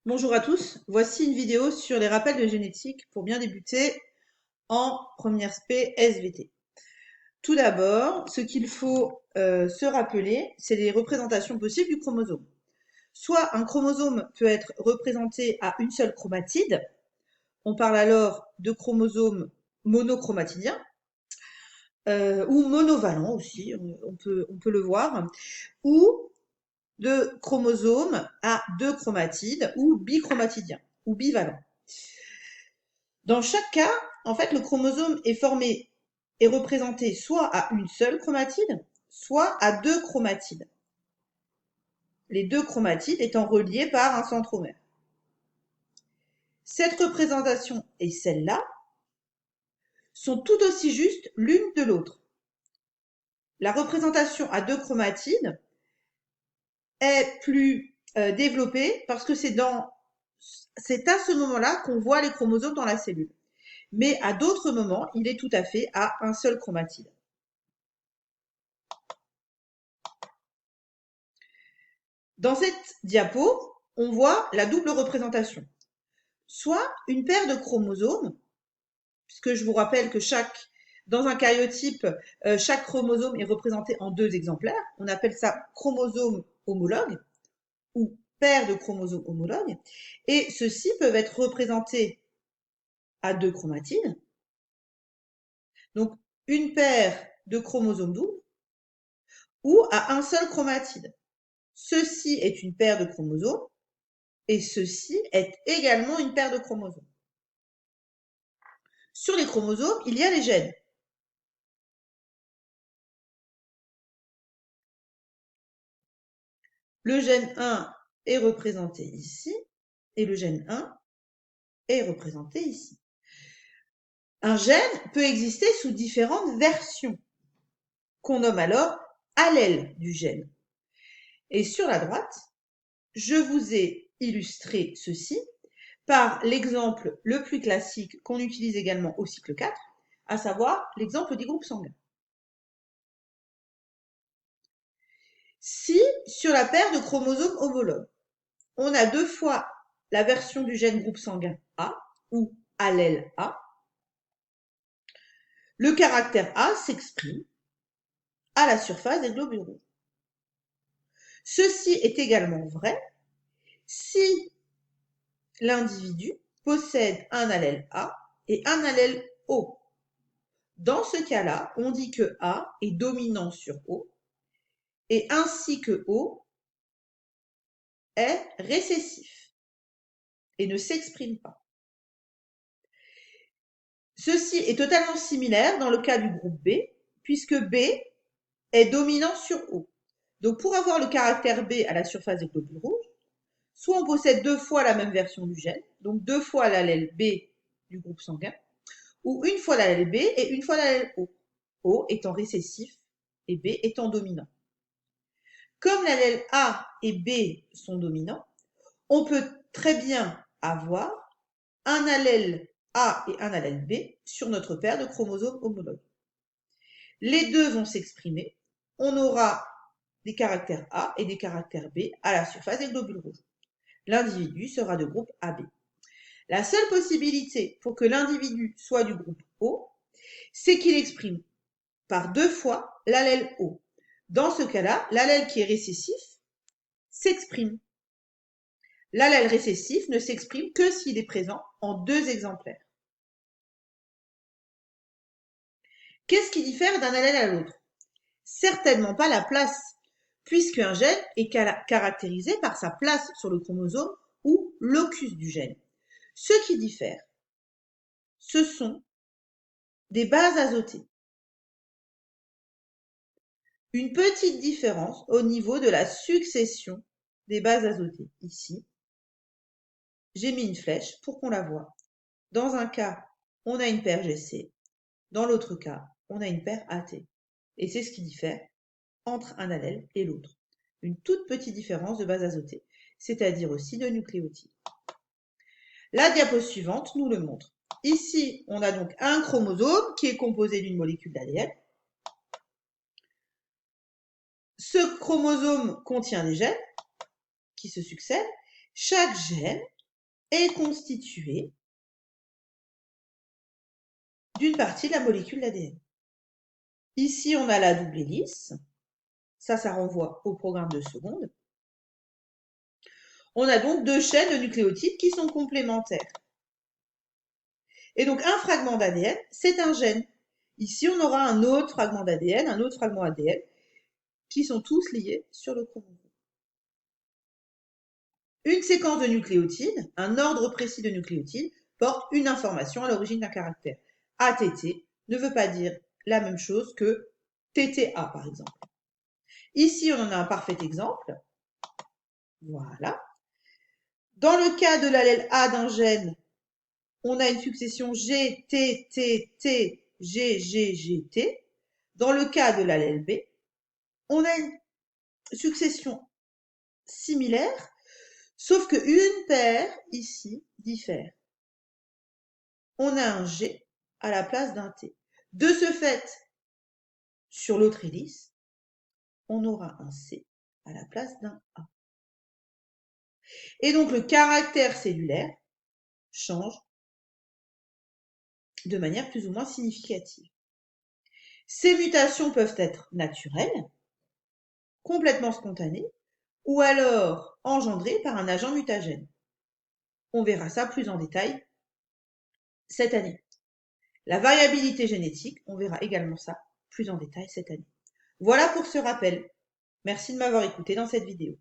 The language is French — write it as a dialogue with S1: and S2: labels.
S1: Bonjour à tous, voici une vidéo sur les rappels de génétique pour bien débuter en première spé SVT. Tout d'abord, ce qu'il faut se rappeler, c'est les représentations possibles du chromosome. Soit un chromosome peut être représenté à une seule chromatide, on parle alors de chromosome monochromatidien, ou monovalent aussi, on peut le voir, ou de chromosomes à deux chromatides, ou bichromatidiens, ou bivalent. Dans chaque cas, en fait, le chromosome est représenté soit à une seule chromatide, soit à deux chromatides. Les deux chromatides étant reliées par un centromère. Cette représentation et celle-là sont tout aussi justes l'une de l'autre. La représentation à deux chromatides est plus développée parce que c'est à ce moment-là qu'on voit les chromosomes dans la cellule. Mais à d'autres moments, il est tout à fait à un seul chromatide. Dans cette diapo, on voit la double représentation. Soit une paire de chromosomes, puisque je vous rappelle que dans un karyotype, chaque chromosome est représenté en deux exemplaires. On appelle ça chromosome homologue ou paire de chromosomes homologues. Et ceux-ci peuvent être représentés à deux chromatides. Donc, une paire de chromosomes doubles ou à un seul chromatide. Ceci est une paire de chromosomes et ceci est également une paire de chromosomes. Sur les chromosomes, il y a les gènes. Le gène 1 est représenté ici et le gène 1 est représenté ici. Un gène peut exister sous différentes versions, qu'on nomme alors allèles du gène. Et sur la droite, je vous ai illustré ceci par l'exemple le plus classique qu'on utilise également au cycle 4, à savoir l'exemple des groupes sanguins. Si, sur la paire de chromosomes homologues, on a deux fois la version du gène groupe sanguin A ou allèle A, le caractère A s'exprime à la surface des globules rouges. Ceci est également vrai si l'individu possède un allèle A et un allèle O. Dans ce cas-là, on dit que A est dominant sur O et ainsi que O est récessif et ne s'exprime pas. Ceci est totalement similaire dans le cas du groupe B, puisque B est dominant sur O. Donc pour avoir le caractère B à la surface des globules rouges, soit on possède deux fois la même version du gène, donc deux fois l'allèle B du groupe sanguin, ou une fois l'allèle B et une fois l'allèle O, O étant récessif et B étant dominant. Comme l'allèle A et B sont dominants, on peut très bien avoir un allèle A et un allèle B sur notre paire de chromosomes homologues. Les deux vont s'exprimer. On aura des caractères A et des caractères B à la surface des globules rouges. L'individu sera de groupe AB. La seule possibilité pour que l'individu soit du groupe O, c'est qu'il exprime par deux fois l'allèle O. Dans ce cas-là, l'allèle qui est récessif s'exprime. L'allèle récessif ne s'exprime que s'il est présent en deux exemplaires. Qu'est-ce qui diffère d'un allèle à l'autre? Certainement pas la place, puisqu'un gène est caractérisé par sa place sur le chromosome ou locus du gène. Ce qui diffère, ce sont des bases azotées. Une petite différence au niveau de la succession des bases azotées. Ici, j'ai mis une flèche pour qu'on la voie. Dans un cas, on a une paire GC. Dans l'autre cas, on a une paire AT. Et c'est ce qui diffère entre un allèle et l'autre. Une toute petite différence de base azotée, c'est-à-dire aussi de nucléotides. La diapo suivante nous le montre. Ici, on a donc un chromosome qui est composé d'une molécule d'ADN. Ce chromosome contient des gènes qui se succèdent. Chaque gène est constitué d'une partie de la molécule d'ADN. Ici, on a la double hélice. Ça renvoie au programme de seconde. On a donc 2 chaînes de nucléotides qui sont complémentaires. Et donc, un fragment d'ADN, c'est un gène. Ici, on aura un autre fragment d'ADN, un autre fragment ADN, qui sont tous liés sur le chromosome. Une séquence de nucléotides, un ordre précis de nucléotides, porte une information à l'origine d'un caractère. ATT ne veut pas dire la même chose que TTA, par exemple. Ici, on en a un parfait exemple. Voilà. Dans le cas de l'allèle A d'un gène, on a une succession G, T, T, T, G, G, G, T. Dans le cas de l'allèle B, on a une succession similaire, sauf qu'une paire, ici, diffère. On a un G à la place d'un T. De ce fait, sur l'autre hélice, on aura un C à la place d'un A. Et donc, le caractère cellulaire change de manière plus ou moins significative. Ces mutations peuvent être naturelles, complètement spontanées, ou alors engendrées par un agent mutagène. On verra ça plus en détail cette année. La variabilité génétique, on verra également ça plus en détail cette année. Voilà pour ce rappel. Merci de m'avoir écouté dans cette vidéo.